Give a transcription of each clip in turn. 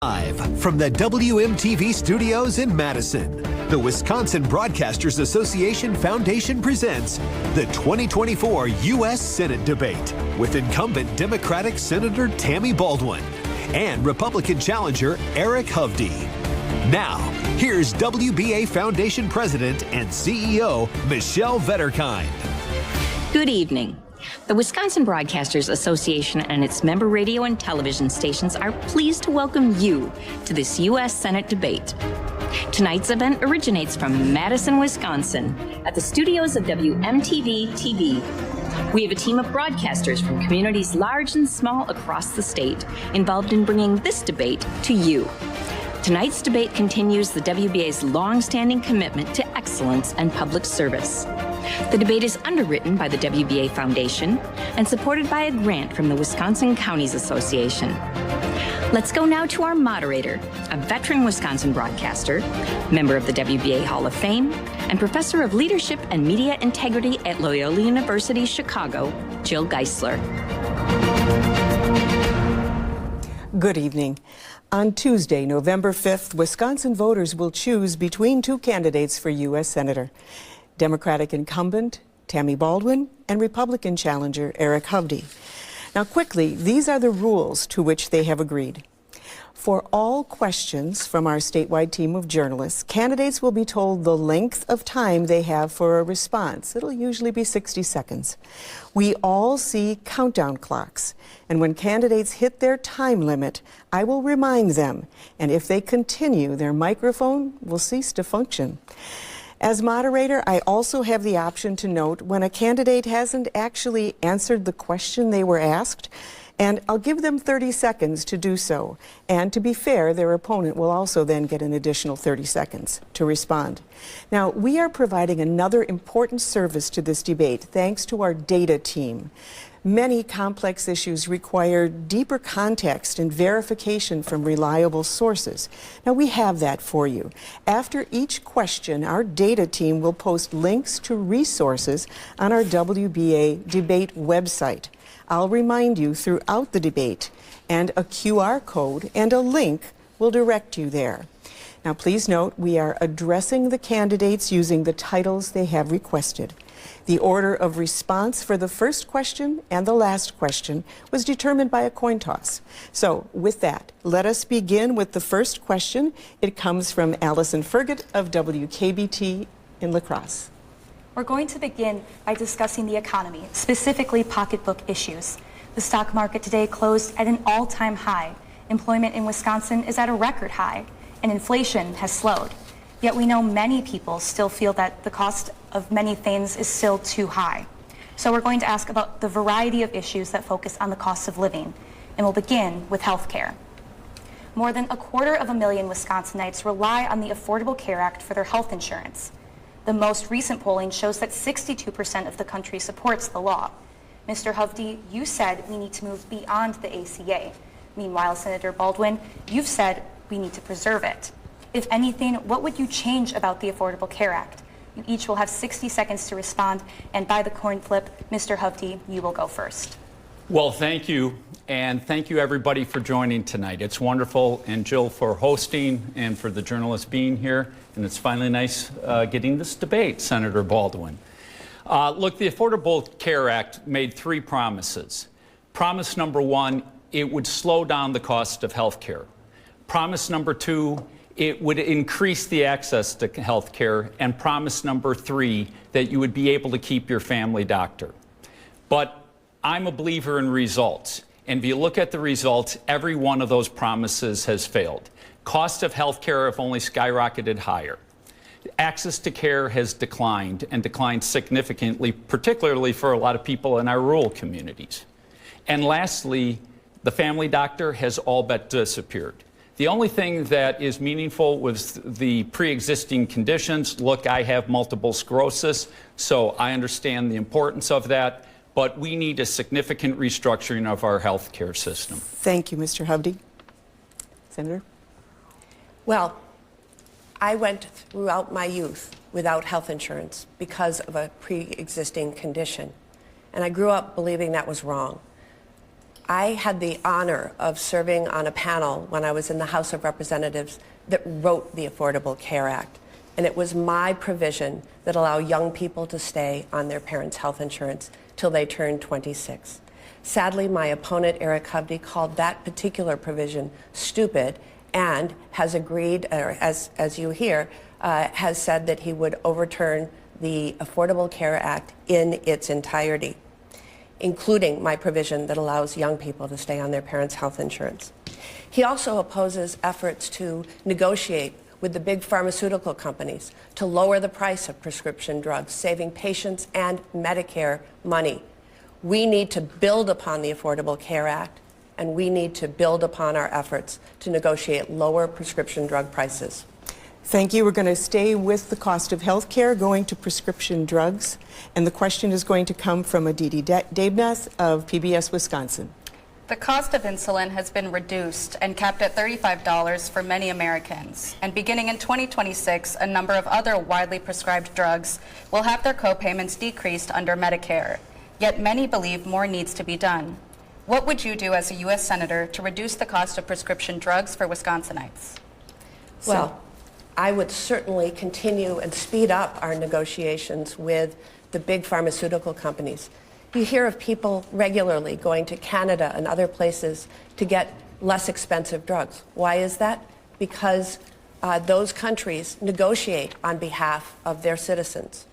Live from the WMTV studios in Madison, the Wisconsin Broadcasters Association Foundation presents the 2024 U.S. Senate debate with incumbent Democratic Senator Tammy Baldwin and Republican challenger Eric Hovde. Now, here's WBA Foundation President and CEO Michelle Vetterkind. Good evening. The Wisconsin Broadcasters Association and its member radio and television stations are pleased to welcome you to this U.S. Senate debate. Tonight's event originates from Madison, Wisconsin, at the studios of WMTV TV. We have a team of broadcasters from communities large and small across the state involved in bringing this debate to you. Tonight's debate continues the WBA's long-standing commitment to excellence and public service. The debate is underwritten by the WBA Foundation and supported by a grant from the Wisconsin Counties Association. Let's go now to our moderator, a veteran Wisconsin broadcaster, member of the WBA Hall of Fame, and professor of leadership and media integrity at Loyola University Chicago, Jill Geisler. Good evening. On Tuesday, November 5th, Wisconsin voters will choose between two candidates for U.S. Senator. Democratic incumbent Tammy Baldwin and Republican challenger Eric Hovde. Now quickly, these are the rules to which they have agreed. For all questions from our statewide team of journalists, candidates will be told the length of time they have for a response. It'll usually be 60 seconds. We all see countdown clocks, and when candidates hit their time limit, I will remind them, and if they continue, their microphone will cease to function. As moderator, I also have the option to note when a candidate hasn't actually answered the question they were asked, and I'll give them 30 seconds to do so. And to be fair, their opponent will also then get an additional 30 seconds to respond. Now, we are providing another important service to this debate thanks to our data team. Many complex issues require deeper context and verification from reliable sources. Now, we have that for you. After each question, our data team will post links to resources on our WBA debate website. I'll remind you throughout the debate, and a QR code and a link will direct you there. Now, please note, we are addressing the candidates using the titles they have requested. The order of response for the first question and the last question was determined by a coin toss. So with that, let us begin with the first question. It comes from Allison Fergott of WKBT in La Crosse. We're going to begin by discussing the economy, specifically pocketbook issues. The stock market today closed at an all-time high. Employment in Wisconsin is at a record high, and inflation has slowed. Yet we know many people still feel that the cost of many things is still too high. So we're going to ask about the variety of issues that focus on the cost of living, and we'll begin with health care. More than 250,000 Wisconsinites rely on the Affordable Care Act for their health insurance. The most recent polling shows that 62% of the country supports the law. Mr. Hovde, you said we need to move beyond the ACA. Meanwhile, Senator Baldwin, you've said we need to preserve it. If anything, what would you change about the Affordable Care Act? You each will have 60 seconds to respond, and by the coin flip, Mr. Hovde, you will go first. Well, thank you, and thank you everybody for joining tonight. It's wonderful, and Jill for hosting, and for the journalists being here, and it's finally nice getting this debate, Senator Baldwin. Look, the Affordable Care Act made three promises. Promise number one, it would slow down the cost of health care. Promise number two, it would increase the access to health care. And promise number three, that you would be able to keep your family doctor. But I'm a believer in results. And if you look at the results, every one of those promises has failed. Costs of health care have only skyrocketed higher. Access to care has declined, and declined significantly, particularly for a lot of people in our rural communities. And lastly, the family doctor has all but disappeared. The only thing that is meaningful was the pre-existing conditions. Look, I have multiple sclerosis, so I understand the importance of that, but we need a significant restructuring of our health care system. Thank you, Mr. Hovde. Senator? Well, I went throughout my youth without health insurance because of a pre-existing condition, and I grew up believing that was wrong. I had the honor of serving on a panel when I was in the House of Representatives that wrote the Affordable Care Act. And it was my provision that allowed young people to stay on their parents' health insurance till they turned 26. Sadly, my opponent, Eric Hovde, called that particular provision stupid and has agreed, or as you hear, has said that he would overturn the Affordable Care Act in its entirety, including my provision that allows young people to stay on their parents' health insurance. He also opposes efforts to negotiate with the big pharmaceutical companies to lower the price of prescription drugs, saving patients and Medicare money. We need to build upon the Affordable Care Act, and we need to build upon our efforts to negotiate lower prescription drug prices. Thank you. We're going to stay with the cost of health care, going to prescription drugs. And the question is going to come from Aditi Debnath of PBS Wisconsin. The cost of insulin has been reduced and capped at $35 for many Americans. And beginning in 2026, a number of other widely prescribed drugs will have their co-payments decreased under Medicare. Yet many believe more needs to be done. What would you do as a U.S. Senator to reduce the cost of prescription drugs for Wisconsinites? Well, I would certainly continue and speed up our negotiations with the big pharmaceutical companies. You hear of people regularly going to Canada and other places to get less expensive drugs. Why is that? Because those countries negotiate on behalf of their citizens.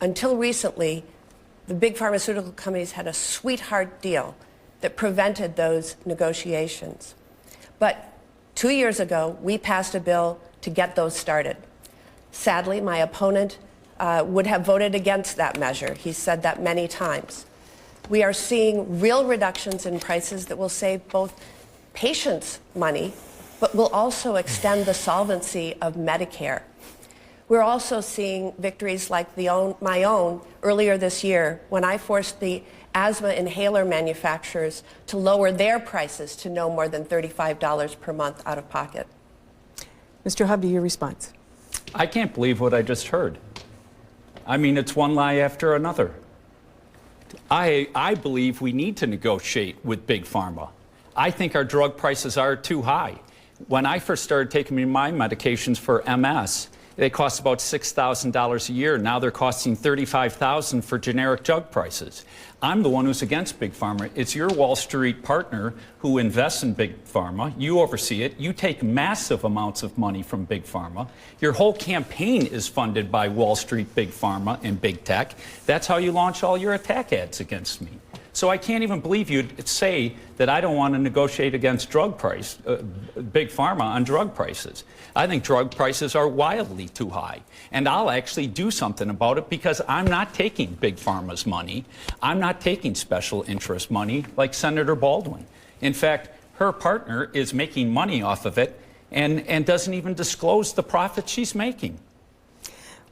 Until recently, the big pharmaceutical companies had a sweetheart deal that prevented those negotiations. But 2 years ago, we passed a bill to get those started. Sadly, my opponent would have voted against that measure. He's said that many times. We are seeing real reductions in prices that will save both patients money, but will also extend the solvency of Medicare. We're also seeing victories like my own earlier this year when I forced the asthma inhaler manufacturers to lower their prices to no more than $35 per month out of pocket. Mr. Hovde, your response. I can't believe what I just heard. I mean, it's one lie after another. I believe we need to negotiate with Big Pharma. I think our drug prices are too high. When I first started taking my medications for MS, they cost about $6,000 a year. Now they're costing $35,000 for generic drug prices. I'm the one who's against Big Pharma. It's your Wall Street partner who invests in Big Pharma. You oversee it. You take massive amounts of money from Big Pharma. Your whole campaign is funded by Wall Street, Big Pharma, and Big Tech. That's how you launch all your attack ads against me. So I can't even believe you'd say that I don't want to negotiate against Big Pharma on drug prices. I think drug prices are wildly too high. And I'll actually do something about it because I'm not taking Big Pharma's money. I'm not taking special interest money like Senator Baldwin. In fact, her partner is making money off of it and doesn't even disclose the profit she's making.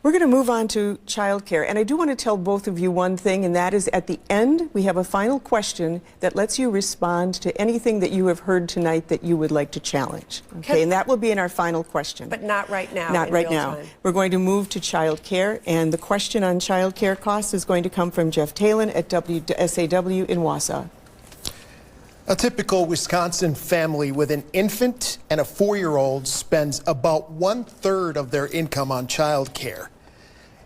We're going to move on to childcare, and I do want to tell both of you one thing, and that is at the end we have a final question that lets you respond to anything that you have heard tonight that you would like to challenge. Okay, and that will be in our final question. But not right now. Not right now. We're going to move to childcare, and the question on childcare costs is going to come from Jeff Talon at WSAW in Wausau. A typical Wisconsin family with an infant and a 4-year-old spends about 1/3 of their income on child care.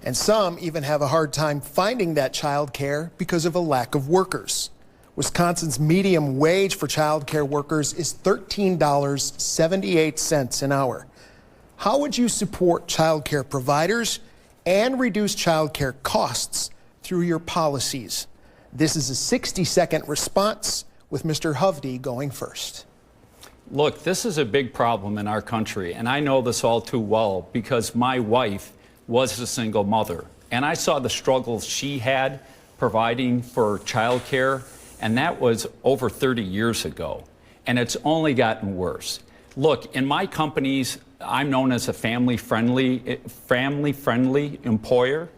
And some even have a hard time finding that child care because of a lack of workers. Wisconsin's median wage for child care workers is $13.78 an hour. How would you support child care providers and reduce child care costs through your policies? This is a 60-second response, with Mr. Hovde going first. Look, this is a big problem in our country, and I know this all too well because my wife was a single mother, and I saw the struggles she had providing for child care, and that was over 30 years ago, and it's only gotten worse. Look, in my companies, I'm known as a family-friendly employer,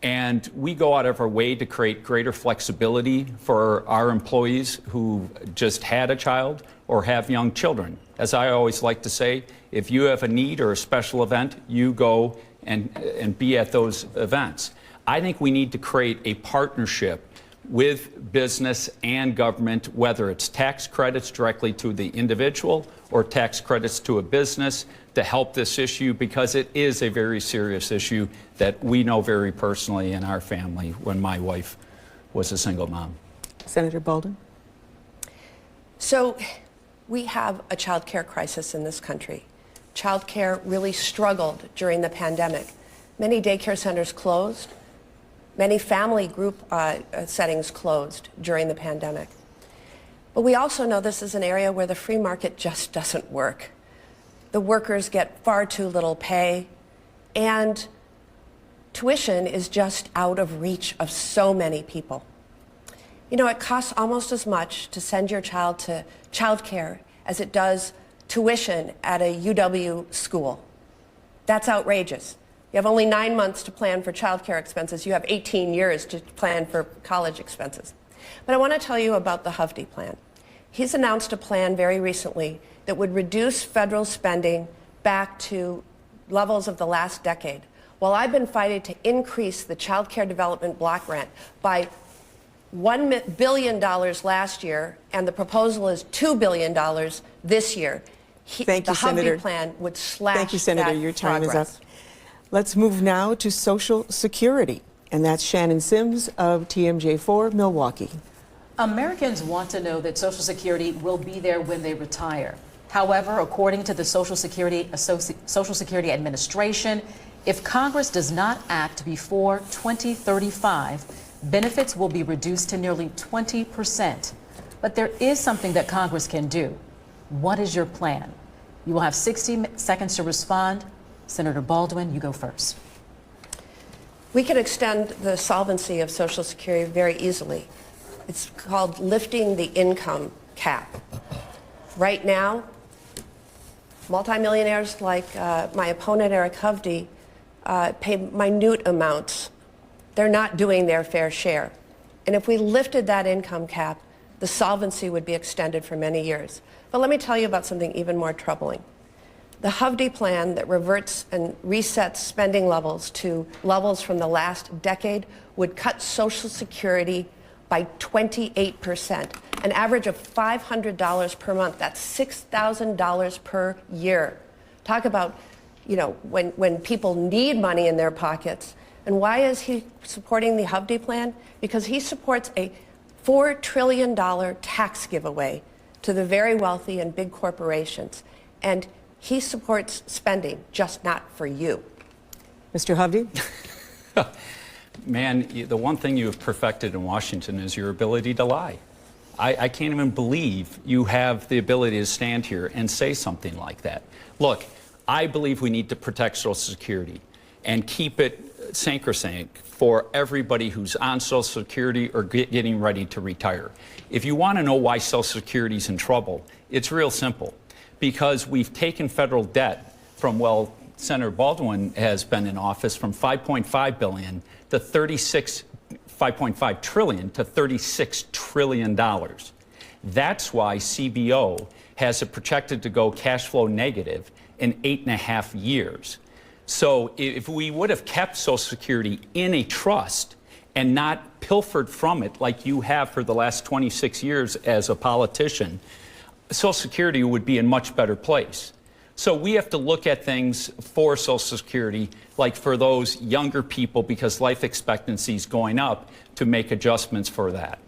and we go out of our way to create greater flexibility for our employees who just had a child or have young children. As I always like to say, if you have a need or a special event, you go and be at those events. I think we need to create a partnership with business and government, whether it's tax credits directly to the individual or tax credits to a business, to help this issue, because it is a very serious issue that we know very personally in our family when my wife was a single mom. Senator Baldwin. So we have a child care crisis in this country. Child care really struggled during the pandemic. Many daycare centers closed. Many family group settings closed during the pandemic. But we also know this is an area where the free market just doesn't work. The workers get far too little pay, and tuition is just out of reach of so many people. You know, it costs almost as much to send your child to childcare as it does tuition at a UW school. That's outrageous. You have only 9 months to plan for childcare expenses. You have 18 years to plan for college expenses. But I want to tell you about the Hovde plan. He's announced a plan very recently that would reduce federal spending back to levels of the last decade, while I've been fighting to increase the child care development block grant by $1 billion last year, and the proposal is $2 billion this year. Thank you, Senator. The Hovde plan would slash Thank you, Senator. that Your time progress. is up. Let's move now to Social Security, and that's Shannon Sims of TMJ4 Milwaukee. Americans want to know that Social Security will be there when they retire. However, according to the Social Security Administration, if Congress does not act before 2035, benefits will be reduced to nearly 20%. But there is something that Congress can do. What is your plan? You will have 60 seconds to respond. Senator Baldwin, you go first. We can extend the solvency of Social Security very easily. It's called lifting the income cap. Right now, multimillionaires like my opponent, Eric Hovde, pay minute amounts. They're not doing their fair share. And if we lifted that income cap, the solvency would be extended for many years. But let me tell you about something even more troubling. The Hovde plan that reverts and resets spending levels to levels from the last decade would cut Social Security by 28%, an average of $500 per month. That's $6,000 per year. Talk about, you know, when people need money in their pockets. And why is he supporting the Hovde plan? Because he supports a $4 trillion tax giveaway to the very wealthy and big corporations. And he supports spending, just not for you. Mr. Hovde? Man, the one thing you have perfected in Washington is your ability to lie. I can't even believe you have the ability to stand here and say something like that. Look, I believe we need to protect Social Security and keep it sacrosanct for everybody who's on Social Security or getting ready to retire. If you want to know why Social Security is in trouble, it's real simple. Because we've taken federal debt from, well, Senator Baldwin has been in office, from $5.5 billion to $5.5 trillion to $36 trillion. That's why CBO has it projected to go cash flow negative in 8.5 years. So if we would have kept Social Security in a trust and not pilfered from it like you have for the last 26 years as a politician, Social Security would be in much better place. So we have to look at things for Social Security, like for those younger people, because life expectancy is going up, to make adjustments for that.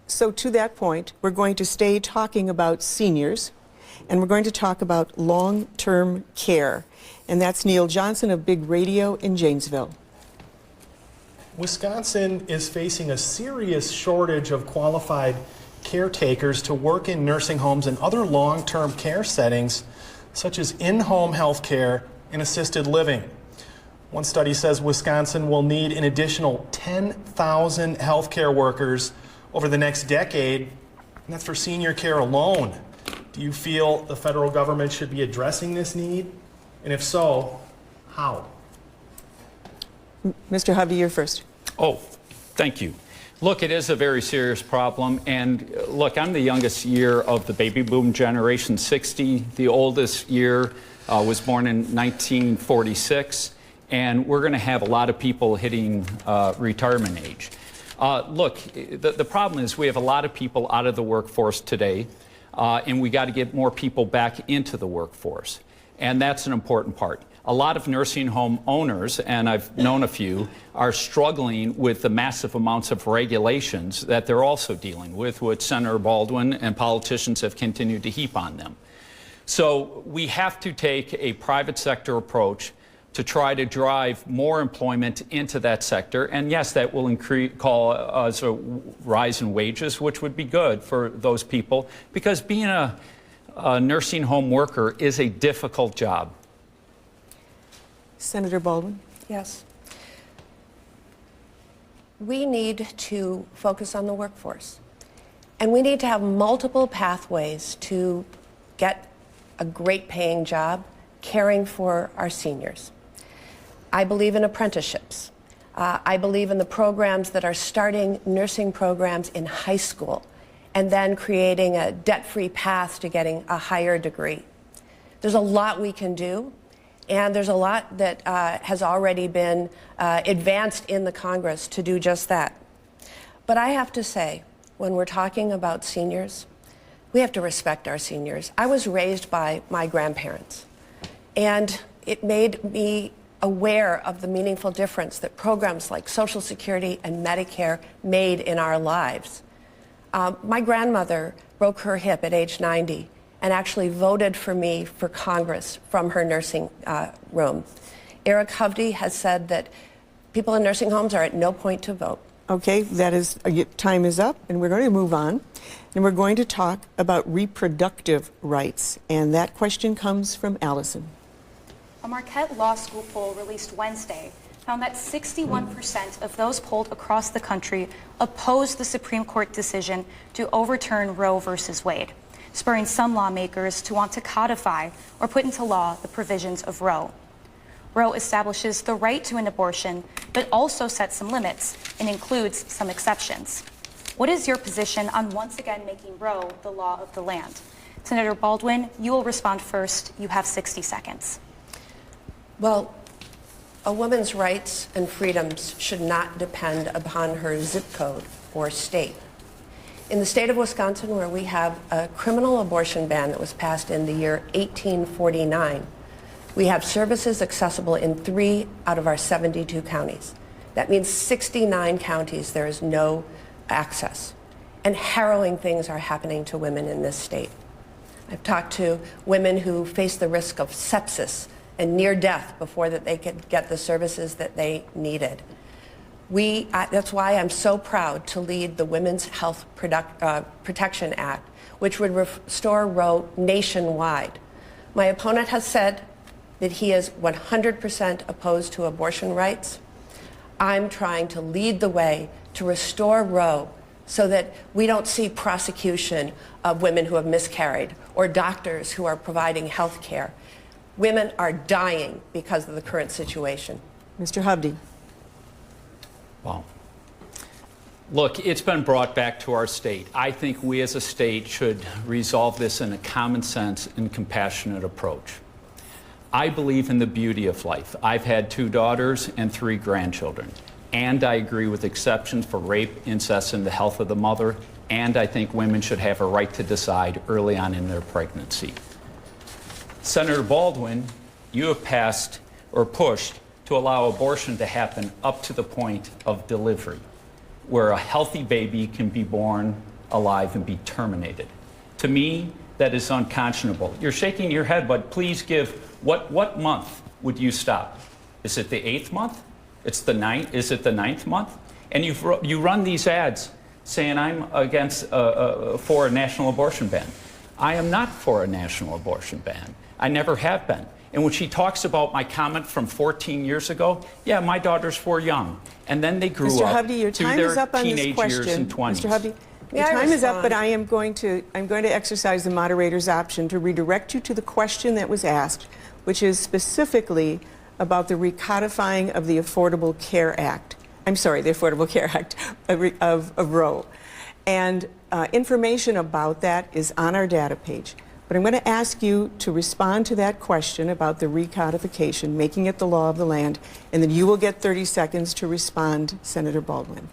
So to that point, we're going to stay talking about seniors, and we're going to talk about long-term care. And that's Neil Johnson of Big Radio in Janesville. Wisconsin is facing a serious shortage of qualified caretakers to work in nursing homes and other long-term care settings, such as in-home health care and assisted living. One study says Wisconsin will need an additional 10,000 healthcare workers over the next decade, and that's for senior care alone. Do you feel the federal government should be addressing this need? And if so, how? Mr. Hovde, you're first. Oh, thank you. Look, it is a very serious problem. And look, I'm the youngest year of the baby boom generation, 60. The oldest year was born in 1946. And we're going to have a lot of people hitting retirement age. Look, the problem is we have a lot of people out of the workforce today, and we got to get more people back into the workforce. And that's an important part. A lot of nursing home owners, and I've known a few, are struggling with the massive amounts of regulations that they're also dealing with, which Senator Baldwin and politicians have continued to heap on them. So we have to take a private sector approach to try to drive more employment into that sector. And yes, that will cause a rise in wages, which would be good for those people, because being a nursing home worker is a difficult job. Senator Baldwin? Yes. We need to focus on the workforce. And we need to have multiple pathways to get a great paying job caring for our seniors. I believe in apprenticeships. I believe in the programs that are starting nursing programs in high school and then creating a debt-free path to getting a higher degree. There's a lot we can do, and there's a lot that has already been advanced in the Congress to do just that. But I have to say, when we're talking about seniors, we have to respect our seniors. I was raised by my grandparents, and it made me aware of the meaningful difference that programs like Social Security and Medicare made in our lives. My grandmother broke her hip at age 90 and actually voted for me for Congress from her nursing room. Eric Hovde has said that people in nursing homes are at no point to vote. Okay, that is, time is up, and we're going to move on. And we're going to talk about reproductive rights. And that question comes from Allison. A Marquette Law School poll released Wednesday found that 61% of those polled across the country opposed the Supreme Court decision to overturn Roe versus Wade, spurring some lawmakers to want to codify or put into law the provisions of Roe. Roe establishes the right to an abortion, but also sets some limits and includes some exceptions. What is your position on once again making Roe the law of the land? Senator Baldwin, you will respond first. You have 60 seconds. Well, a woman's rights and freedoms should not depend upon her zip code or state. In the state of Wisconsin, where we have a criminal abortion ban that was passed in the year 1849, we have services accessible in 3 out of our 72 counties. That means 69 counties there is no access. And harrowing things are happening to women in this state. I've talked to women who face the risk of sepsis and near death before that they could get the services that they needed. That's why I'm so proud to lead the Women's Health Protection Act, which would restore Roe nationwide. My opponent has said that he is 100% opposed to abortion rights. I'm trying to lead the way to restore Roe so that we don't see prosecution of women who have miscarried or doctors who are providing health care. Women are dying because of the current situation. Mr. Hovde. Wow. Look, it's been brought back to our state. I think we as a state should resolve this in a common sense and compassionate approach. I believe in the beauty of life. I've had 2 daughters and 3 grandchildren. And I agree with exceptions for rape, incest, and the health of the mother. And I think women should have a right to decide early on in their pregnancy. Senator Baldwin, you have passed or pushed to allow abortion to happen up to the point of delivery, where a healthy baby can be born alive and be terminated. To me, that is unconscionable. You're shaking your head, but please give, what month would you stop? Is it the 8th month? It's the 9th? Is it the 9th month? And you run these ads saying I'm against, for a national abortion ban. I am not for a national abortion ban. I never have been. And when she talks about my comment from 14 years ago, yeah, my daughters were young. And then they grew Mr. up Hovde, your to time their is up on this teenage question. years and 20s. Mr. Hovde, your time is up, but I'm going to exercise the moderator's option to redirect you to the question that was asked, which is specifically about the recodifying of the Affordable Care Act. I'm sorry, the Affordable Care Act of Roe. And information about that is on our data page. But I'm going to ask you to respond to that question about the recodification, making it the law of the land, and then you will get 30 seconds to respond, Senator Baldwin.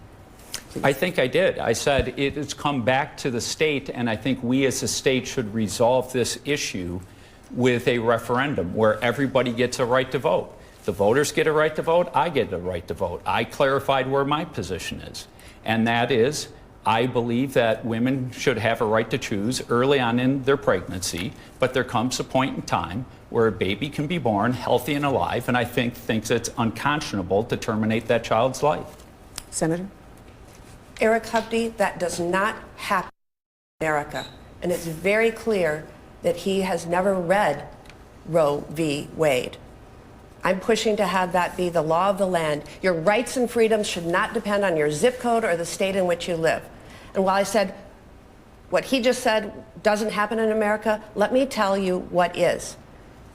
please. I think I did. I said it's come back to the state, and I think we as a state should resolve this issue with a referendum where everybody gets a right to vote. The voters get a right to vote. I get a right to vote. I clarified where my position is, and that is I believe that women should have a right to choose early on in their pregnancy, but there comes a point in time where a baby can be born healthy and alive, and I think it's unconscionable to terminate that child's life. Senator? Eric Hovde, that does not happen in America. And it's very clear that he has never read Roe v. Wade. I'm pushing to have that be the law of the land. Your rights and freedoms should not depend on your zip code or the state in which you live. And while I said what he just said doesn't happen in America, let me tell you what is.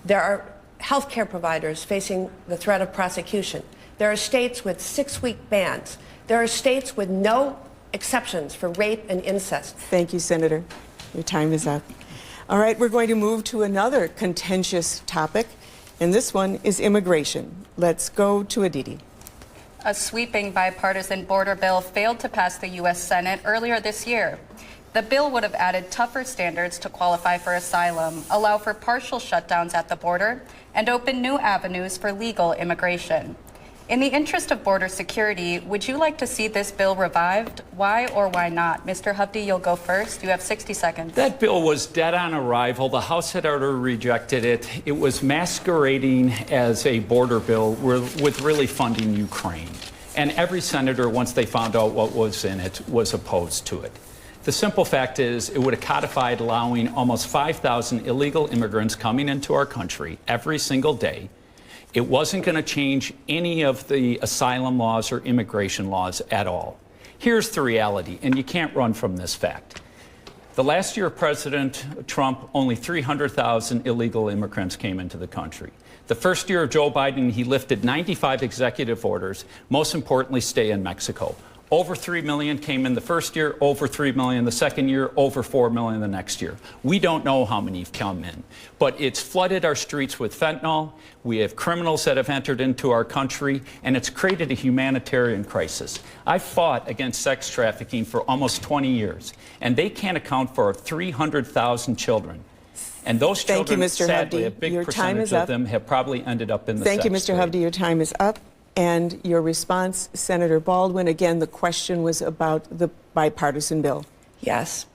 There are healthcare providers facing the threat of prosecution. There are states with 6-week bans. There are states with no exceptions for rape and incest. Thank you, Senator. Your time is up. All right, we're going to move to another contentious topic, and this one is immigration. Let's go to Aditi. A sweeping bipartisan border bill failed to pass the U.S. Senate earlier this year. The bill would have added tougher standards to qualify for asylum, allow for partial shutdowns at the border, and open new avenues for legal immigration. In the interest of border security, would you like to see this bill revived? Why or why not? Mr. Hovde, you'll go first. You have 60 seconds. That bill was dead on arrival. The House had already rejected it. It was masquerading as a border bill with really funding Ukraine. And every senator, once they found out what was in it, was opposed to it. The simple fact is it would have codified allowing almost 5,000 illegal immigrants coming into our country every single day. It wasn't going to change any of the asylum laws or immigration laws at all. Here's the reality, and you can't run from this fact. The last year of President Trump, only 300,000 illegal immigrants came into the country. The first year of Joe Biden, he lifted 95 executive orders, most importantly, stay in Mexico. Over 3 million came in the first year, over 3 million the second year, over 4 million the next year. We don't know how many have come in, but it's flooded our streets with fentanyl. We have criminals that have entered into our country, and it's created a humanitarian crisis. I fought against sex trafficking for almost 20 years, and they can't account for 300,000 children. And those children, sadly, a big percentage of them have probably ended up in the Thank you, sex Mr. trade. Hovde. Your time is up. And your response, Senator Baldwin, again, the question was about the bipartisan bill. Yes.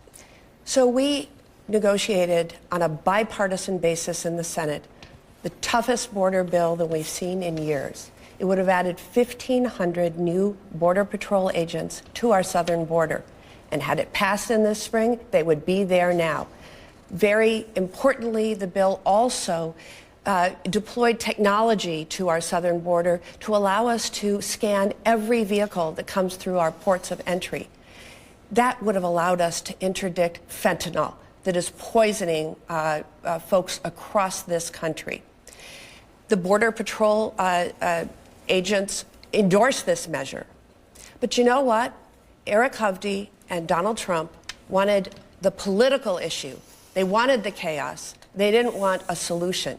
So we negotiated on a bipartisan basis in the Senate the toughest border bill that we've seen in years. It would have added 1,500 new Border Patrol agents to our southern border. And had it passed in this spring, they would be there now. Very importantly, the bill also deployed technology to our southern border to allow us to scan every vehicle that comes through our ports of entry. That would have allowed us to interdict fentanyl that is poisoning folks across this country. The Border Patrol agents endorsed this measure. But you know what? Eric Hovde and Donald Trump wanted the political issue. They wanted the chaos. They didn't want a solution.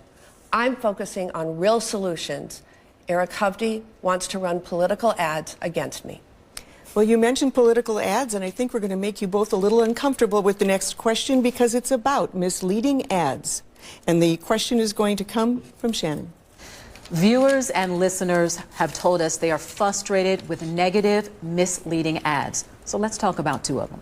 I'm focusing on real solutions. Eric Hovde wants to run political ads against me. Well, you mentioned political ads, and I think we're going to make you both a little uncomfortable with the next question because it's about misleading ads. And the question is going to come from Shannon. Viewers and listeners have told us they are frustrated with negative, misleading ads. So let's talk about two of them.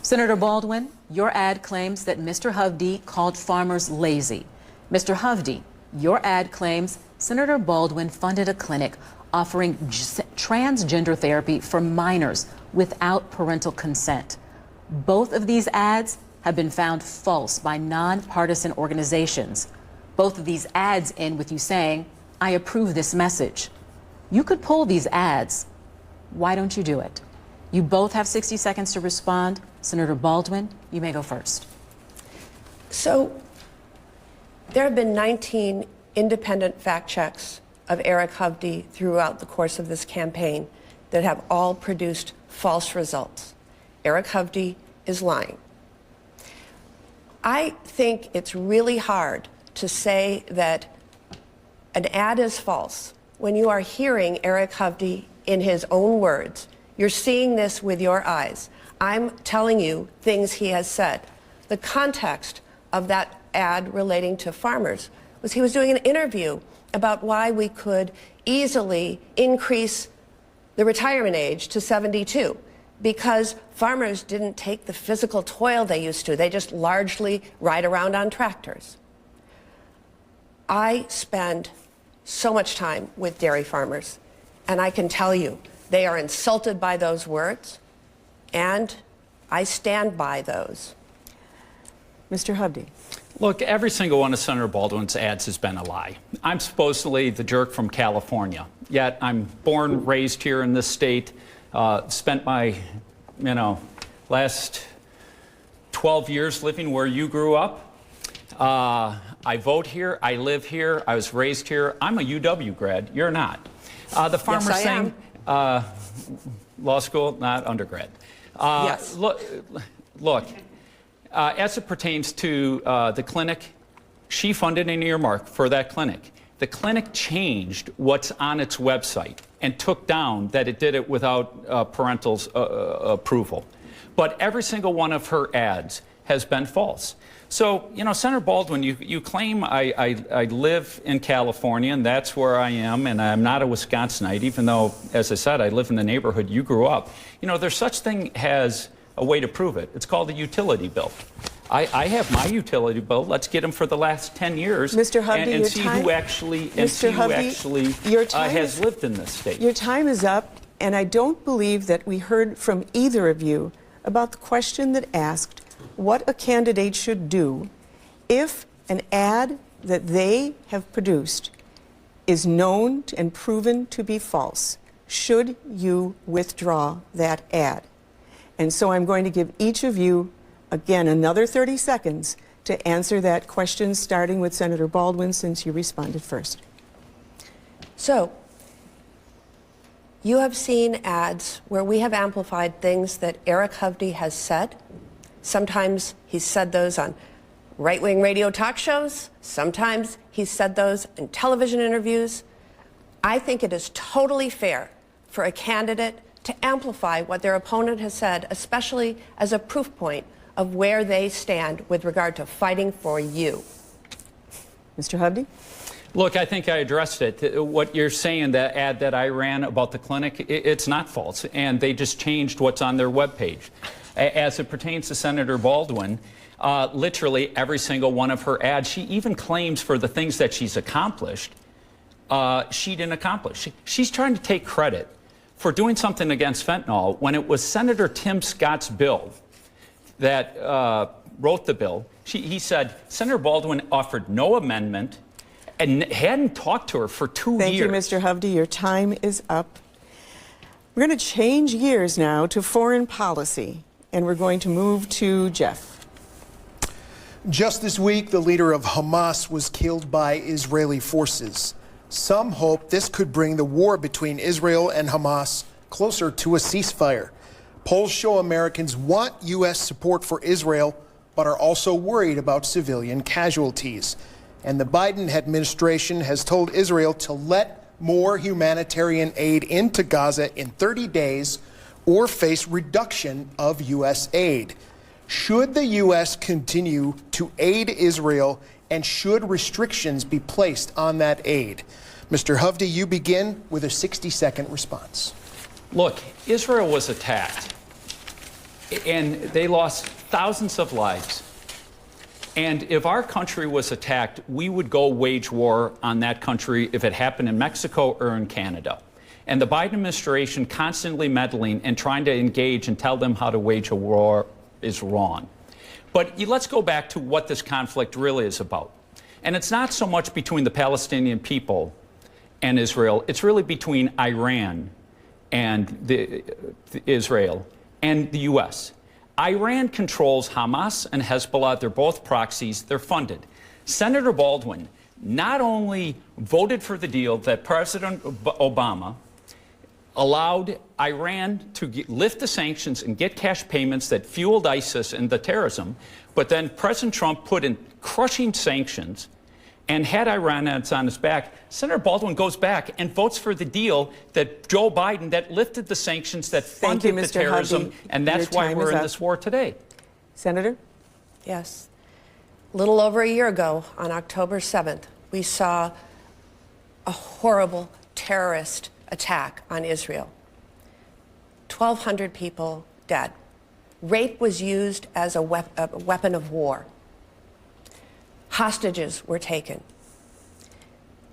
Senator Baldwin, your ad claims that Mr. Hovde called farmers lazy. Mr. Hovde, your ad claims Senator Baldwin funded a clinic offering transgender therapy for minors without parental consent. Both of these ads have been found false by nonpartisan organizations. Both of these ads end with you saying, I approve this message. You could pull these ads. Why don't you do it? You both have 60 seconds to respond. Senator Baldwin, you may go first. So, there have been 19 independent fact checks of Eric Hovde throughout the course of this campaign that have all produced false results. Eric Hovde is lying. I think it's really hard to say that an ad is false when you are hearing Eric Hovde, in his own words, You're seeing this with your eyes. I'm telling you things he has said. The context of that ad relating to farmers was he was doing an interview about why we could easily increase the retirement age to 72 because farmers didn't take the physical toil they used to. They just largely ride around on tractors. I spend so much time with dairy farmers, and I can tell you they are insulted by those words, and I stand by those. Mr. Hovde. Look, every single one of Senator Baldwin's ads has been a lie. I'm supposedly the jerk from California, yet I'm born, raised here in this state, spent my, last 12 years living where you grew up. I vote here, I live here, I was raised here. I'm a UW grad, you're not. The farmer yes, thing, law school, not undergrad. Yes. Look. As it pertains to the clinic, she funded an earmark for that clinic. The clinic changed what's on its website and took down that it did it without parental's approval. But every single one of her ads has been false. So, Senator Baldwin, you claim I live in California, and that's where I am, and I'm not a Wisconsinite, even though, as I said, I live in the neighborhood you grew up. There's such thing as a way to prove it. It's called a utility bill. I have my utility bill. Let's get them for the last 10 years Mr. Hovde, and see who actually, has lived in this state. Your time is up, and I don't believe that we heard from either of you about the question that asked what a candidate should do if an ad that they have produced is known and proven to be false. Should you withdraw that ad? And so I'm going to give each of you, again, another 30 seconds to answer that question, starting with Senator Baldwin, since you responded first. So, you have seen ads where we have amplified things that Eric Hovde has said. Sometimes he's said those on right-wing radio talk shows. Sometimes he's said those in television interviews. I think it is totally fair for a candidate to amplify what their opponent has said, especially as a proof point of where they stand with regard to fighting for you. Mr. Hovde? Look, I think I addressed it. What you're saying, that ad that I ran about the clinic, it's not false, and they just changed what's on their webpage. As it pertains to Senator Baldwin, literally every single one of her ads, she even claims for the things that she's accomplished, she didn't accomplish. She's trying to take credit for doing something against fentanyl when it was Senator Tim Scott's bill that wrote the bill. He said Senator Baldwin offered no amendment and hadn't talked to her for 2 years. Thank you, Mr. Hovde. Your time is up. We're going to change gears now to foreign policy, and we're going to move to Jeff. Just this week, the leader of Hamas was killed by Israeli forces. Some hope this could bring the war between Israel and Hamas closer to a ceasefire. Polls show Americans want U.S. support for Israel, but are also worried about civilian casualties. And the Biden administration has told Israel to let more humanitarian aid into Gaza in 30 days or face reduction of U.S. aid. Should the U.S. continue to aid Israel, and should restrictions be placed on that aid? Mr. Hovde, you begin with a 60-second response. Look, Israel was attacked, and they lost thousands of lives. And if our country was attacked, we would go wage war on that country if it happened in Mexico or in Canada. And the Biden administration constantly meddling and trying to engage and tell them how to wage a war is wrong. But let's go back to what this conflict really is about. And it's not so much between the Palestinian people and Israel. It's really between Iran and Israel and the U.S. Iran controls Hamas and Hezbollah. They're both proxies. They're funded. Senator Baldwin not only voted for the deal that President Obama allowed Iran to lift the sanctions and get cash payments that fueled ISIS and the terrorism, but then President Trump put in crushing sanctions And had Iran that's on its back, Senator Baldwin goes back and votes for the deal that Joe Biden, that lifted the sanctions, that funded the terrorism, Huddy. and that's why we're in this war today. Senator? Yes. A little over a year ago, on October 7th, we saw a horrible terrorist attack on Israel. 1,200 people dead. Rape was used as a weapon of war. Hostages were taken.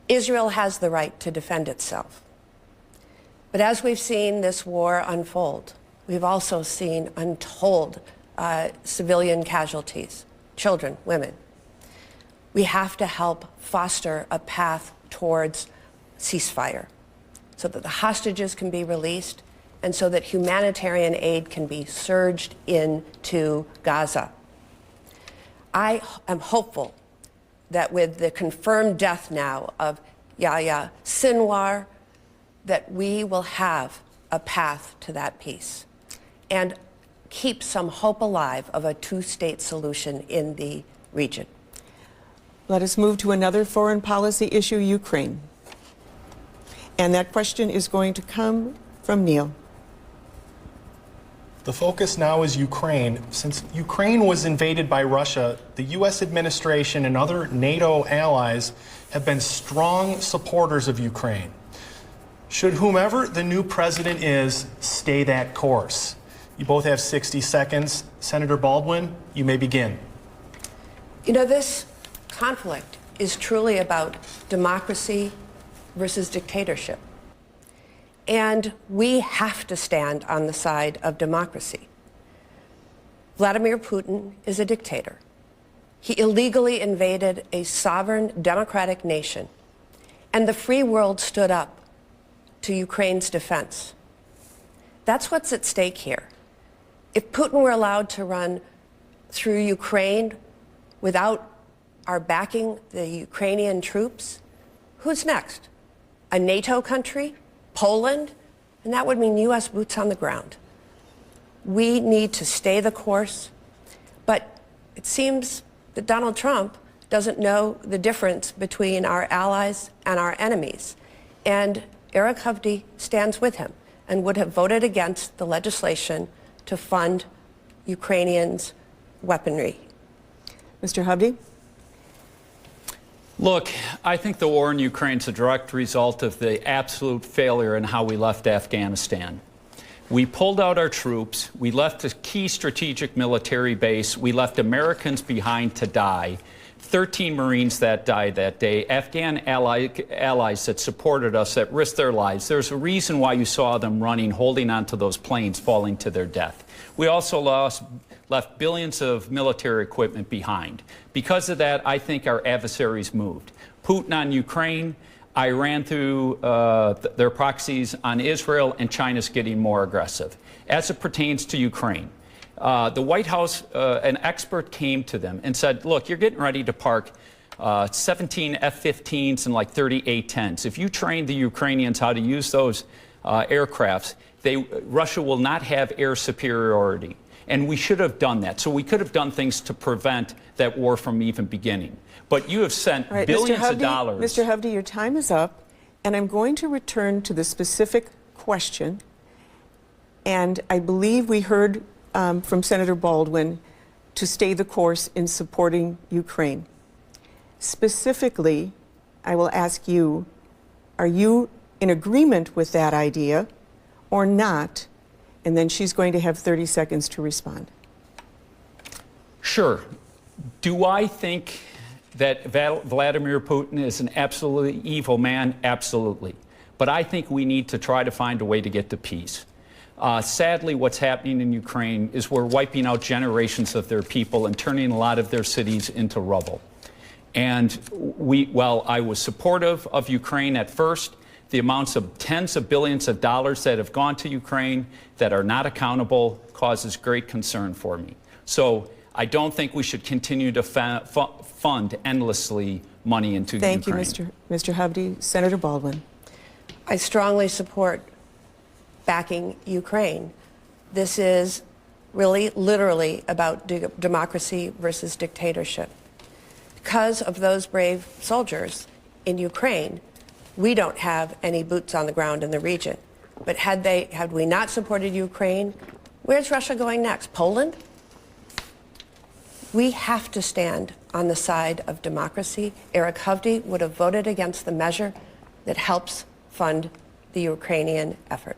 Israel has the right to defend itself. But as we've seen this war unfold, we've also seen untold civilian casualties, children, women. We have to help foster a path towards ceasefire so that the hostages can be released and so that humanitarian aid can be surged into Gaza. I am hopeful that with the confirmed death now of Yahya Sinwar, that we will have a path to that peace and keep some hope alive of a two-state solution in the region. Let us move to another foreign policy issue, Ukraine. And that question is going to come from Neil. The focus now is Ukraine. Since Ukraine was invaded by Russia, the U.S. administration and other NATO allies have been strong supporters of Ukraine. Should whomever the new president is stay that course? You both have 60 seconds. Senator Baldwin, you may begin. You know, this conflict is truly about democracy versus dictatorship. And we have to stand on the side of democracy. Vladimir Putin is a dictator. He illegally invaded a sovereign democratic nation, and the free world stood up to Ukraine's defense. That's what's at stake here. If Putin were allowed to run through Ukraine without our backing the Ukrainian troops, who's next? A NATO country? Poland? And that would mean U.S. boots on the ground. We need to stay the course, but it seems that Donald Trump doesn't know the difference between our allies and our enemies. And Eric Hovde stands with him and would have voted against the legislation to fund Ukrainians' weaponry. Mr. Hovde? Look, I think the war in Ukraine is a direct result of the absolute failure in how we left Afghanistan. We pulled out our troops. We left a key strategic military base. We left Americans behind to die. 13 Marines that died that day, Afghan allies that supported us, that risked their lives. There's a reason why you saw them running, holding onto those planes, falling to their death. We also left billions of military equipment behind. Because of that, I think our adversaries moved. Putin on Ukraine, Iran through their proxies on Israel, and China's getting more aggressive. As it pertains to Ukraine, the White House, an expert came to them and said, look, you're getting ready to park 17 F-15s and like 30 A-10s. If you train the Ukrainians how to use those aircrafts, Russia will not have air superiority. And we should have done that. So we could have done things to prevent that war from even beginning. But you have sent billions of dollars. Mr. Hovde, your time is up, and I'm going to return to the specific question. And I believe we heard from Senator Baldwin to stay the course in supporting Ukraine. Specifically, I will ask you, are you in agreement with that idea or not? And then she's going to have 30 seconds to respond. Sure. Do I think that Vladimir Putin is an absolutely evil man? Absolutely. But I think we need to try to find a way to get to peace. Sadly, what's happening in Ukraine is we're wiping out generations of their people and turning a lot of their cities into rubble. And while I was supportive of Ukraine at first, the amounts of tens of billions of dollars that have gone to Ukraine that are not accountable causes great concern for me. So I don't think we should continue to fund endlessly money into Ukraine. Thank you, Mr. Hovde. Senator Baldwin. I strongly support backing Ukraine. This is really, literally about democracy versus dictatorship. Because of those brave soldiers in Ukraine, we don't have any boots on the ground in the region. But had we not supported Ukraine, where's Russia going next? Poland? We have to stand on the side of democracy. Eric Hovde would have voted against the measure that helps fund the Ukrainian effort.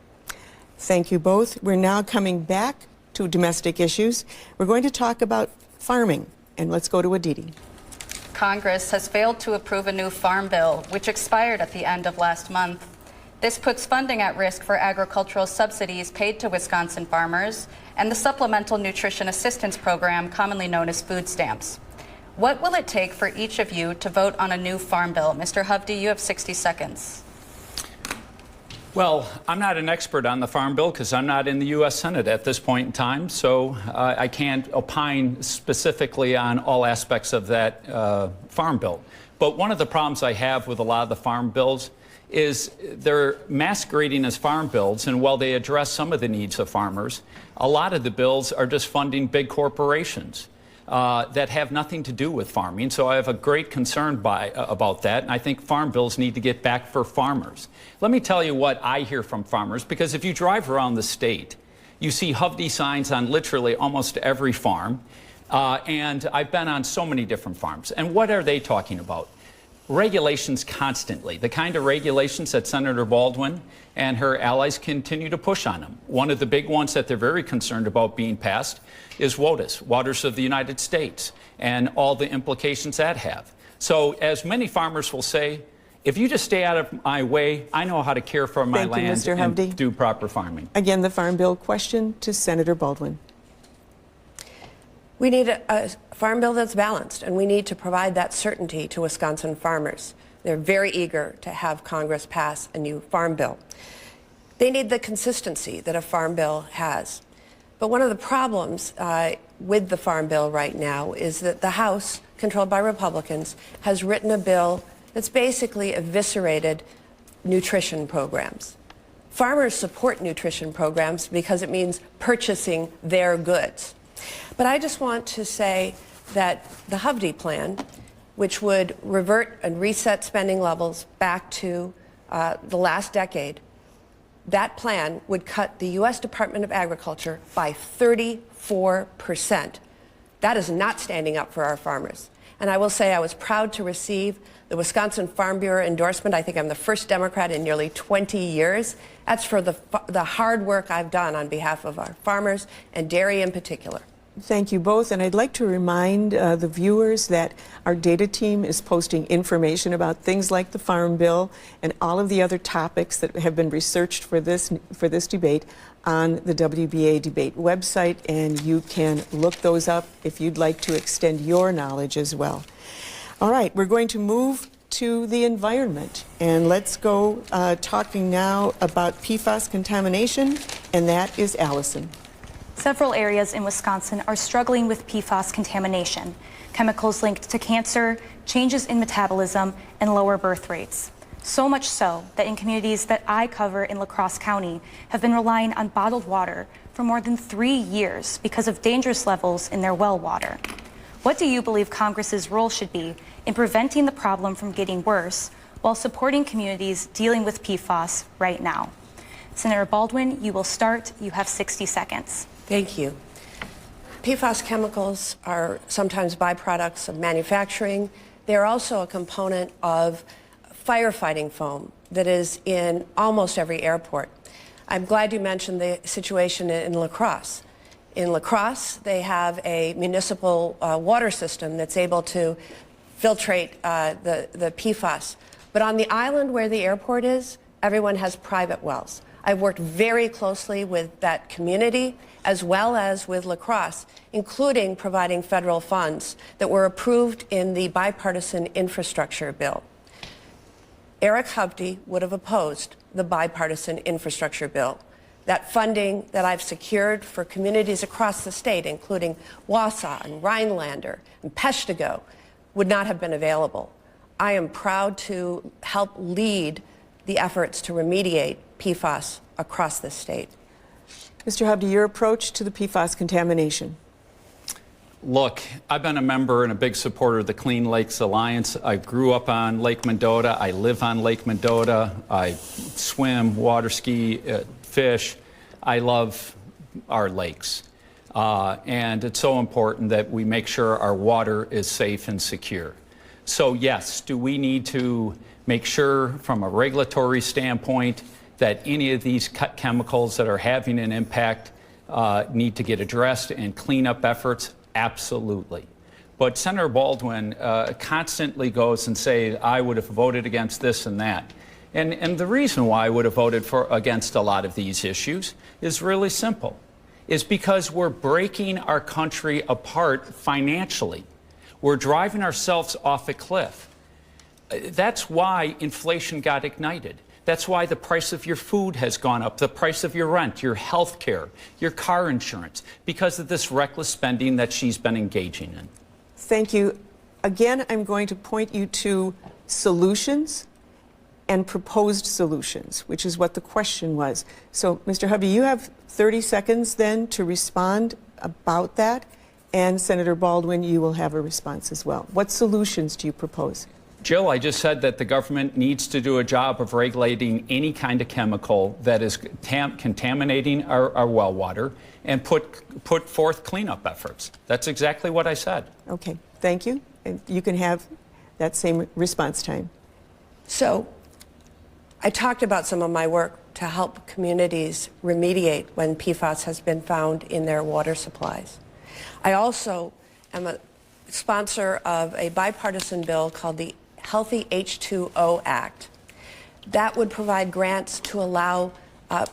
Thank you both. We're now coming back to domestic issues. We're going to talk about farming, and let's go to Aditi. Congress has failed to approve a new farm bill, which expired at the end of last month. This puts funding at risk for agricultural subsidies paid to Wisconsin farmers and the Supplemental Nutrition Assistance Program, commonly known as food stamps. What will it take for each of you to vote on a new farm bill? Mr. Hovde, you have 60 seconds. Well, I'm not an expert on the Farm Bill because I'm not in the U.S. Senate at this point in time, so I can't opine specifically on all aspects of that Farm Bill. But one of the problems I have with a lot of the farm bills is they're masquerading as farm bills, and while they address some of the needs of farmers, a lot of the bills are just funding big corporations that have nothing to do with farming. So I have a great concern about that, and I think farm bills need to get back for farmers. Let me tell you what I hear from farmers, because if you drive around the state, you see Hovde signs on literally almost every farm, and I've been on so many different farms. And what are they talking about? Regulations constantly, the kind of regulations that Senator Baldwin and her allies continue to push on them. One of the big ones that they're very concerned about being passed is WOTUS, Waters of the United States, and all the implications that have. So as many farmers will say, if you just stay out of my way, I know how to care for my land and do proper farming. Again, the Farm Bill question to Senator Baldwin. We need a farm bill that's balanced, and we need to provide that certainty to Wisconsin farmers. They're very eager to have Congress pass a new farm bill. They need the consistency that a farm bill has. But one of the problems with the farm bill right now is that the House, controlled by Republicans, has written a bill that's basically eviscerated nutrition programs. Farmers support nutrition programs because it means purchasing their goods. But I just want to say that the Hovde plan, which would revert and reset spending levels back to the last decade, that plan would cut the U.S. Department of Agriculture by 34%. That is not standing up for our farmers. And I will say I was proud to receive the Wisconsin Farm Bureau endorsement. I think I'm the first Democrat in nearly 20 years. That's for the hard work I've done on behalf of our farmers and dairy in particular. Thank you both, and I'd like to remind the viewers that our data team is posting information about things like the Farm Bill and all of the other topics that have been researched for this debate on the WBA debate website, and you can look those up if you'd like to extend your knowledge as well. All right, we're going to move to the environment, and let's go talking now about PFAS contamination, and that is Allison. Several areas in Wisconsin are struggling with PFAS contamination, chemicals linked to cancer, changes in metabolism, and lower birth rates. So much so that in communities that I cover in La Crosse County have been relying on bottled water for more than 3 years because of dangerous levels in their well water. What do you believe Congress's role should be in preventing the problem from getting worse while supporting communities dealing with PFAS right now? Senator Baldwin, you will start. You have 60 seconds. Thank you. PFAS chemicals are sometimes byproducts of manufacturing. They're also a component of firefighting foam that is in almost every airport. I'm glad you mentioned the situation in La Crosse. In La Crosse, they have a municipal water system that's able to filtrate the PFAS. But on the island where the airport is, everyone has private wells. I've worked very closely with that community as well as with La Crosse, including providing federal funds that were approved in the bipartisan infrastructure bill. Eric Hovde would have opposed the bipartisan infrastructure bill. That funding that I've secured for communities across the state, including Wausau and Rhinelander and Peshtigo, would not have been available. I am proud to help lead the efforts to remediate PFAS across the state. Mr. Hovde, your approach to the PFAS contamination. Look, I've been a member and a big supporter of the Clean Lakes Alliance. I grew up on Lake Mendota. I live on Lake Mendota. I swim, water ski, fish. I love our lakes. And it's so important that we make sure our water is safe and secure. So yes, do we need to make sure from a regulatory standpoint that any of these chemicals that are having an impact need to get addressed and cleanup efforts? Absolutely. But Senator Baldwin constantly goes and says, I would have voted against this and that. And the reason why I would have voted against a lot of these issues is really simple. Is because we're breaking our country apart financially. We're driving ourselves off a cliff. That's why inflation got ignited. That's why the price of your food has gone up, the price of your rent, your health care, your car insurance, because of this reckless spending that she's been engaging in. Thank you. Again, I'm going to point you to solutions and proposed solutions, which is what the question was. So, Mr. Hovde, you have 30 seconds then to respond about that. And Senator Baldwin, you will have a response as well. What solutions do you propose? Jill, I just said that the government needs to do a job of regulating any kind of chemical that is contaminating our well water and put forth cleanup efforts. That's exactly what I said. Okay, thank you. And you can have that same response time. So, I talked about some of my work to help communities remediate when PFAS has been found in their water supplies. I also am a sponsor of a bipartisan bill called the Healthy H2O Act. That would provide grants to allow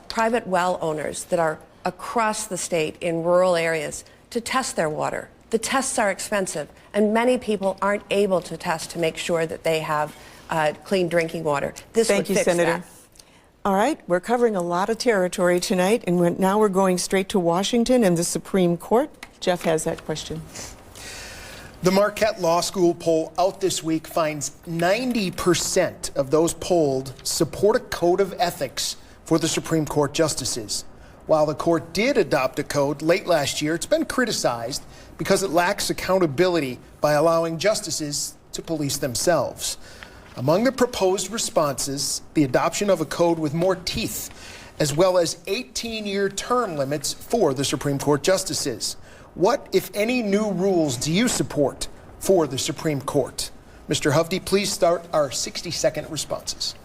private well owners that are across the state in rural areas to test their water. The tests are expensive, and many people aren't able to test to make sure that they have clean drinking water. This Thank you, Senator. That. All right, we're covering a lot of territory tonight, and now we're going straight to Washington and the Supreme Court. Jeff has that question. The Marquette Law School poll out this week finds 90% of those polled support a code of ethics for the Supreme Court justices. While the court did adopt a code late last year, it's been criticized because it lacks accountability by allowing justices to police themselves. Among the proposed responses, the adoption of a code with more teeth, as well as 18-year term limits for the Supreme Court justices. What, if any, new rules do you support for the Supreme Court? Mr. Hovde, please start our 60-second responses.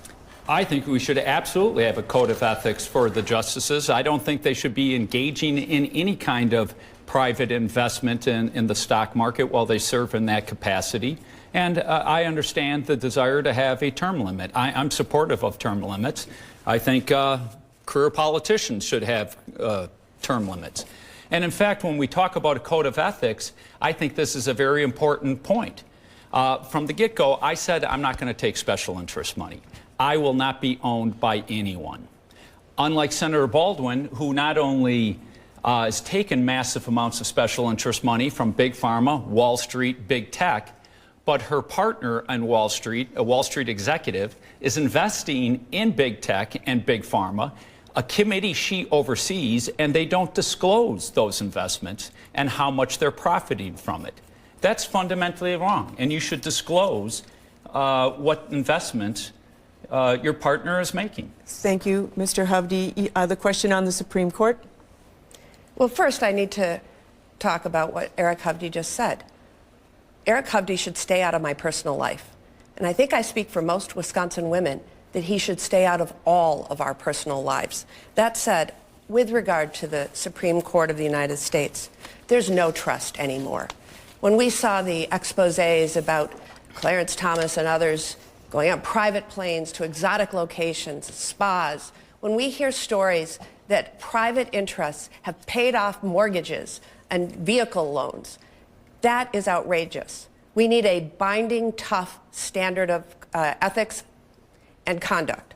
I think we should absolutely have a code of ethics for the justices. I don't think they should be engaging in any kind of private investment in the stock market while they serve in that capacity. And I understand the desire to have a term limit. I'm supportive of term limits. I think career politicians should have term limits. And in fact, when we talk about a code of ethics, I think this is a very important point. From the get-go, I said I'm not going to take special interest money. I will not be owned by anyone. Unlike Senator Baldwin, who not only has taken massive amounts of special interest money from Big Pharma, Wall Street, Big Tech, but her partner on Wall Street, a Wall Street executive, is investing in Big Tech and Big Pharma, a committee she oversees, and they don't disclose those investments and how much they're profiting from it. That's fundamentally wrong, and you should disclose what investments your partner is making. Thank you, Mr. Hovde. The question on the Supreme Court? Well, first I need to talk about what Eric Hovde just said. Eric Hovde should stay out of my personal life. And I think I speak for most Wisconsin women that he should stay out of all of our personal lives. That said, with regard to the Supreme Court of the United States, there's no trust anymore. When we saw the exposés about Clarence Thomas and others going on private planes to exotic locations, spas, when we hear stories that private interests have paid off mortgages and vehicle loans, that is outrageous. We need a binding, tough standard of ethics and conduct.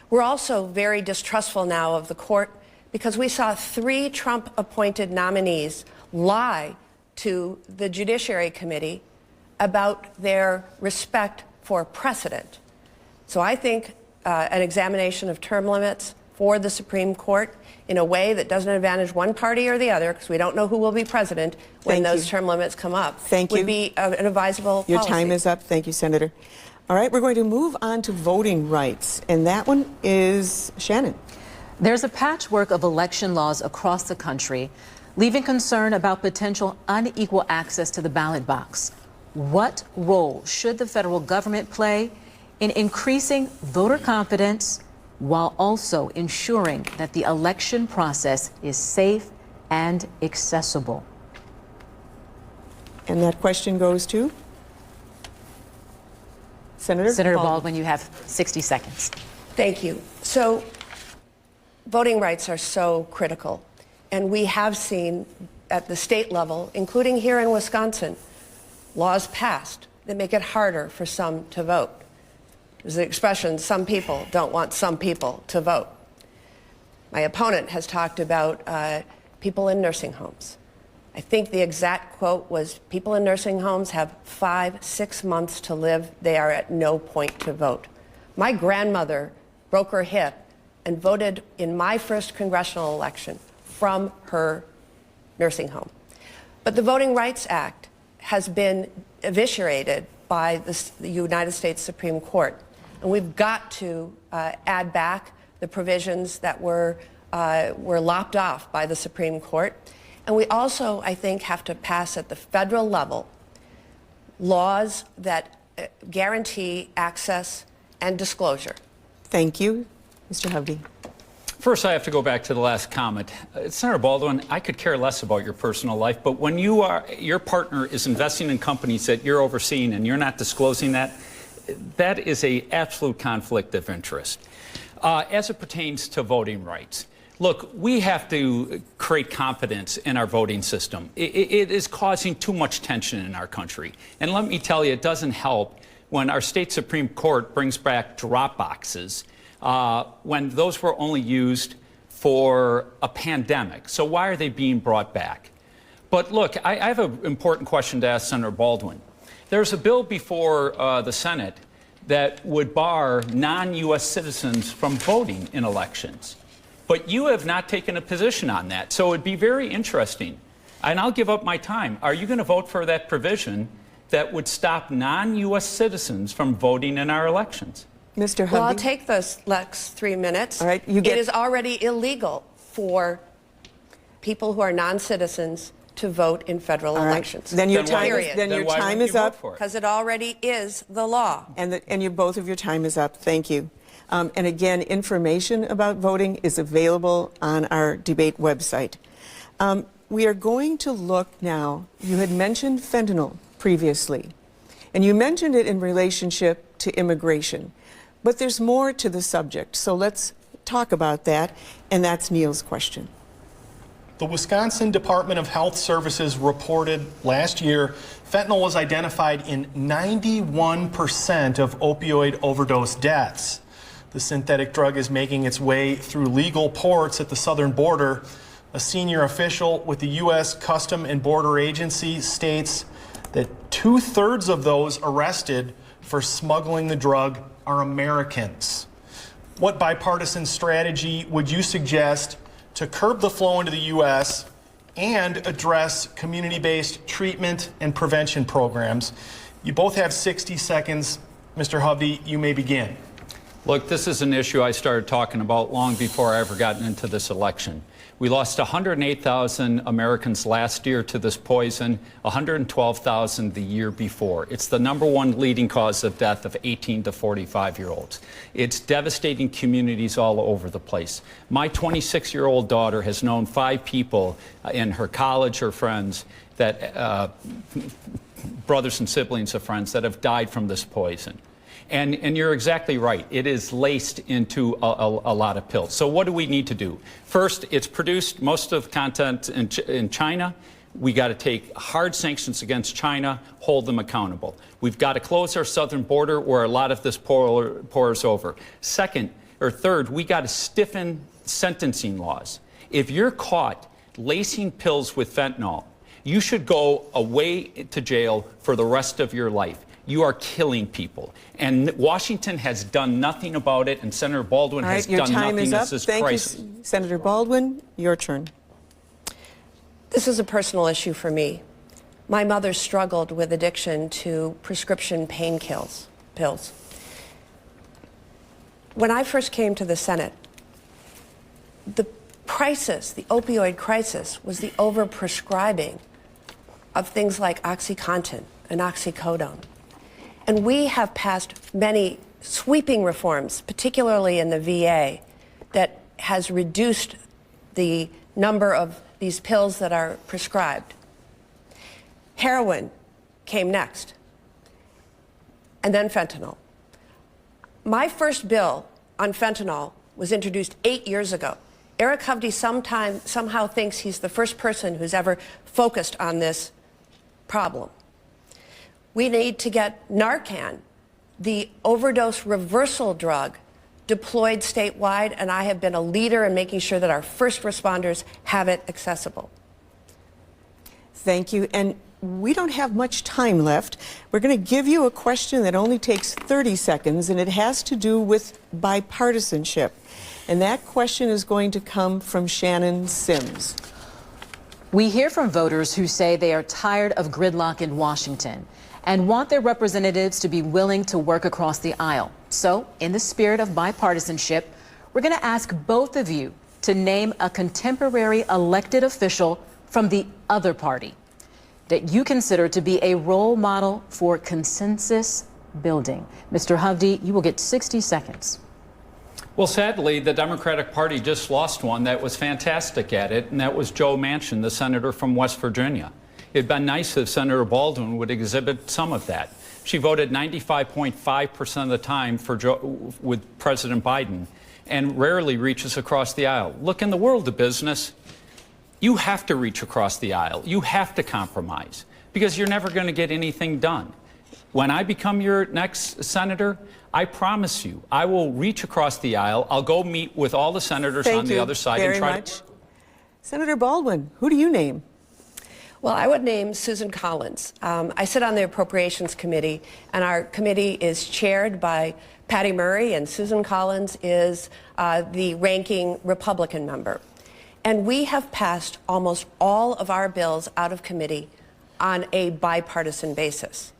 We're also very distrustful now of the court because we saw 3 Trump-appointed nominees lie to the Judiciary Committee about their respect for precedent. So I think an examination of term limits for the Supreme Court in a way that doesn't advantage one party or the other, because we don't know who will be president when those term limits come up, would be an advisable Your policy. time is up. Thank you, Senator. All right, we're going to move on to voting rights, and that one is Shannon. There's a patchwork of election laws across the country, leaving concern about potential unequal access to the ballot box. What role should the federal government play in increasing voter confidence while also ensuring that the election process is safe and accessible? And that question goes to Senator Baldwin, you have 60 seconds. Thank you. So, voting rights are so critical. And we have seen at the state level, including here in Wisconsin, laws passed that make it harder for some to vote. There's the expression, some people don't want some people to vote. My opponent has talked about people in nursing homes. I think the exact quote was, people in nursing homes have 5-6 months to live. They are at no point to vote. My grandmother broke her hip and voted in my first congressional election from her nursing home. But the Voting Rights Act has been eviscerated by the United States Supreme Court. And we've got to add back the provisions that were lopped off by the Supreme Court. And we also, I think, have to pass at the federal level laws that guarantee access and disclosure. Thank you. Mr. Hovde. First, I have to go back to the last comment. Senator Baldwin, I could care less about your personal life, but when your partner is investing in companies that you're overseeing and you're not disclosing that, that is an absolute conflict of interest. As it pertains to voting rights, look, we have to create confidence in our voting system. It is causing too much tension in our country. And let me tell you, it doesn't help when our state Supreme Court brings back drop boxes when those were only used for a pandemic. So why are they being brought back? But look, I have an important question to ask Senator Baldwin. There's a bill before the Senate that would bar non-U.S. citizens from voting in elections. But you have not taken a position on that. So it'd be very interesting. And I'll give up my time. Are you going to vote for that provision that would stop non-U.S. citizens from voting in our elections? Mr. Hovde? Well, I'll take those next 3 minutes. All right, It is already illegal for people who are non-citizens to vote in federal elections. Then your time is up. Because it already is the law. And both of your time is up. Thank you. And again, information about voting is available on our debate website. We are going to look now, you had mentioned fentanyl previously, and you mentioned it in relationship to immigration, but there's more to the subject. So let's talk about that, and that's Neil's question. The Wisconsin Department of Health Services reported last year fentanyl was identified in 91% of opioid overdose deaths. The synthetic drug is making its way through legal ports at the southern border. A senior official with the U.S. Customs and Border Agency states that 2/3 of those arrested for smuggling the drug are Americans. What bipartisan strategy would you suggest to curb the flow into the U.S. and address community-based treatment and prevention programs? You both have 60 seconds. Mr. Hovde, you may begin. Look, this is an issue I started talking about long before I ever got into this election. We lost 108,000 Americans last year to this poison, 112,000 the year before. It's the #1 leading cause of death of 18 to 45-year-olds. It's devastating communities all over the place. My 26-year-old daughter has known 5 people in her college, her friends, that brothers and siblings of friends that have died from this poison. And you're exactly right. It is laced into a lot of pills. So what do we need to do? First, it's produced most of the content in China. We got to take hard sanctions against China, hold them accountable. We've got to close our southern border where a lot of this pours over. Third, we got to stiffen sentencing laws. If you're caught lacing pills with fentanyl, you should go away to jail for the rest of your life. You are killing people. And Washington has done nothing about it, and Senator Baldwin All right, has your done time nothing is up. as this Thank crisis. you, Senator Baldwin. Your turn. This is a personal issue for me. My mother struggled with addiction to prescription pills. When I first came to the Senate, the crisis, the opioid crisis, was the overprescribing of things like OxyContin and oxycodone. And we have passed many sweeping reforms, particularly in the VA, that has reduced the number of these pills that are prescribed. Heroin came next, and then fentanyl. My first bill on fentanyl was introduced 8 years ago. Eric Hovde somehow thinks he's the first person who's ever focused on this problem. We need to get Narcan, the overdose reversal drug, deployed statewide, and I have been a leader in making sure that our first responders have it accessible. Thank you. And we don't have much time left. We're going to give you a question that only takes 30 seconds, and it has to do with bipartisanship. And that question is going to come from Shannon Sims. We hear from voters who say they are tired of gridlock in Washington and want their representatives to be willing to work across the aisle. So, in the spirit of bipartisanship, we're going to ask both of you to name a contemporary elected official from the other party that you consider to be a role model for consensus building. Mr. Hovde, you will get 60 seconds. Well, sadly, the Democratic Party just lost one that was fantastic at it, and that was Joe Manchin, the senator from West Virginia. It'd been nice if Senator Baldwin would exhibit some of that. She voted 95.5% of the time for with President Biden and rarely reaches across the aisle. Look, in the world of business, you have to reach across the aisle. You have to compromise because you're never going to get anything done. When I become your next senator, I promise you, I will reach across the aisle. I'll go meet with all the senators on the other side and try to. Senator Baldwin, who do you name? Well, I would name Susan Collins. I sit on the Appropriations Committee, and our committee is chaired by Patty Murray, and Susan Collins is the ranking Republican member. And we have passed almost all of our bills out of committee on a bipartisan basis.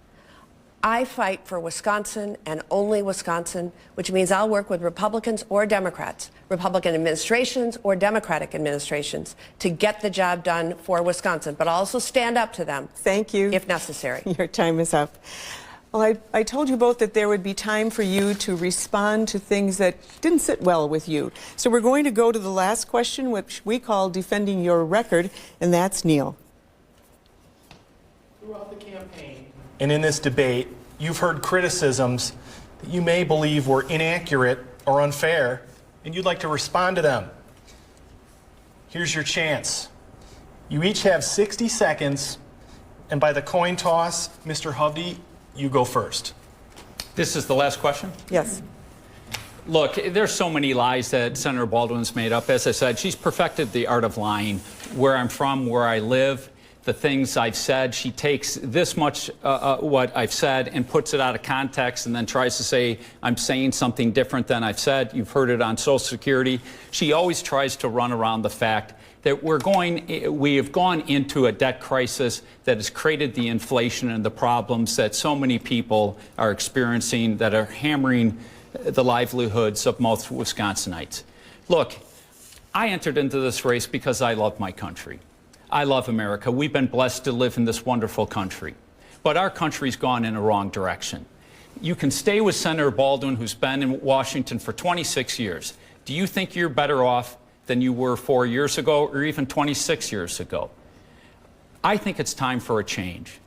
I fight for Wisconsin and only Wisconsin, which means I'll work with Republicans or Democrats, Republican administrations or Democratic administrations, to get the job done for Wisconsin, but I'll also stand up to them. Thank you. If necessary. Your time is up. Well, I told you both that there would be time for you to respond to things that didn't sit well with you. So we're going to go to the last question, which we call defending your record, and that's Neil. Throughout the campaign and in this debate, you've heard criticisms that you may believe were inaccurate or unfair, and you'd like to respond to them. Here's your chance. You each have 60 seconds, and by the coin toss, Mr. Hovde, you go first. This is the last question? Yes. Look, there's so many lies that Senator Baldwin's made up. As I said, she's perfected the art of lying. Where I'm from, where I live, the things I've said, she takes this much what I've said and puts it out of context and then tries to say I'm saying something different than I've said. You've heard it on Social Security. She always tries to run around the fact that we have gone into a debt crisis that has created the inflation and the problems that so many people are experiencing that are hammering the livelihoods of most Wisconsinites. Look, I entered into this race because I love my country. I love America. We've been blessed to live in this wonderful country. But our country's gone in a wrong direction. You can stay with Senator Baldwin, who's been in Washington for 26 years. Do you think you're better off than you were 4 years ago or even 26 years ago? I think it's time for a change.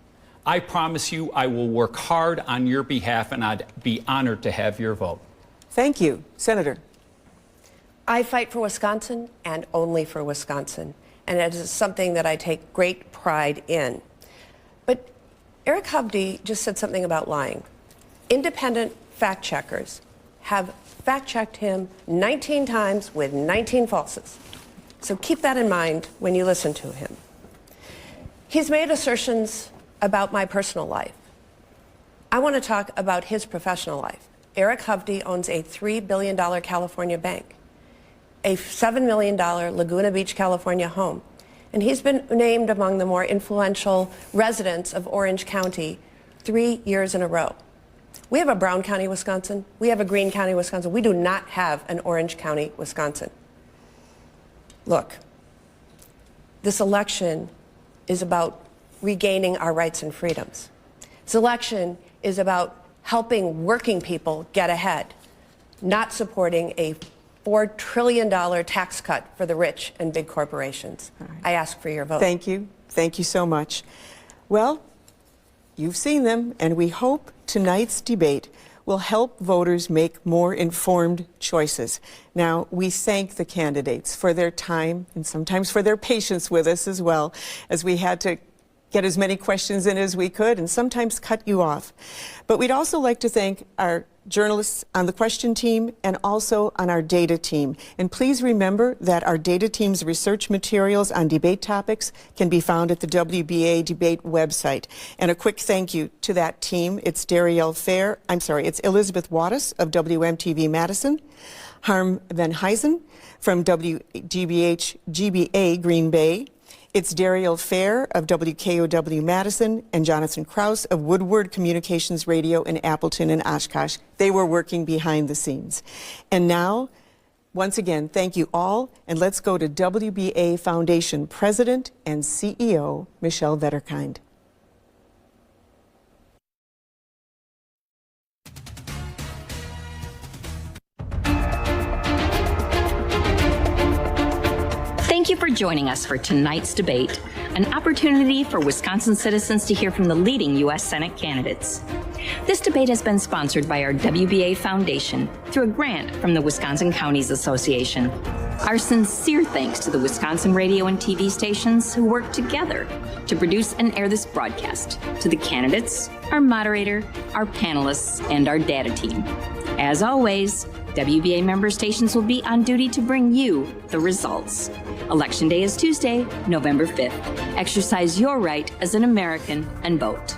I promise you I will work hard on your behalf, and I'd be honored to have your vote. Thank you. Senator. I fight for Wisconsin and only for Wisconsin. And it is something that I take great pride in. But Eric Hovde just said something about lying. Independent fact checkers have fact-checked him 19 times with 19 falses. So keep that in mind when you listen to him. He's made assertions about my personal life. I want to talk about his professional life. Eric Hovde owns a $3 billion California bank, a $7 million Laguna Beach, California home, and he's been named among the more influential residents of Orange County 3 years in a row. We have a Brown County, Wisconsin. We have a Greene County, Wisconsin. We do not have an Orange County, Wisconsin. Look, this election is about regaining our rights and freedoms. This election is about helping working people get ahead, not supporting a $4 trillion tax cut for the rich and big corporations. Right. I ask for your vote. Thank you. Thank you so much. Well, you've seen them, and we hope tonight's debate will help voters make more informed choices. Now, we thank the candidates for their time and sometimes for their patience with us as well, as we had to get as many questions in as we could and sometimes cut you off. But we'd also like to thank our journalists on the question team and also on our data team. And please remember that our data team's research materials on debate topics can be found at the WBA debate website. And a quick thank you to that team. It's it's Elizabeth Wattis of WMTV Madison, Harm Van Huysen from WGBA Green Bay, it's Dariel Fair of WKOW Madison and Jonathan Kraus of Woodward Communications Radio in Appleton and Oshkosh. They were working behind the scenes. And now, once again, thank you all, and let's go to WBA Foundation President and CEO, Michelle Vetterkind. Thank you for joining us for tonight's debate, an opportunity for Wisconsin citizens to hear from the leading U.S. Senate candidates. This debate has been sponsored by our WBA Foundation through a grant from the Wisconsin Counties Association. Our sincere thanks to the Wisconsin radio and TV stations who work together to produce and air this broadcast, to the candidates, our moderator, our panelists, and our data team. As always, WBA member stations will be on duty to bring you the results. Election Day is Tuesday, November 5th. Exercise your right as an American and vote.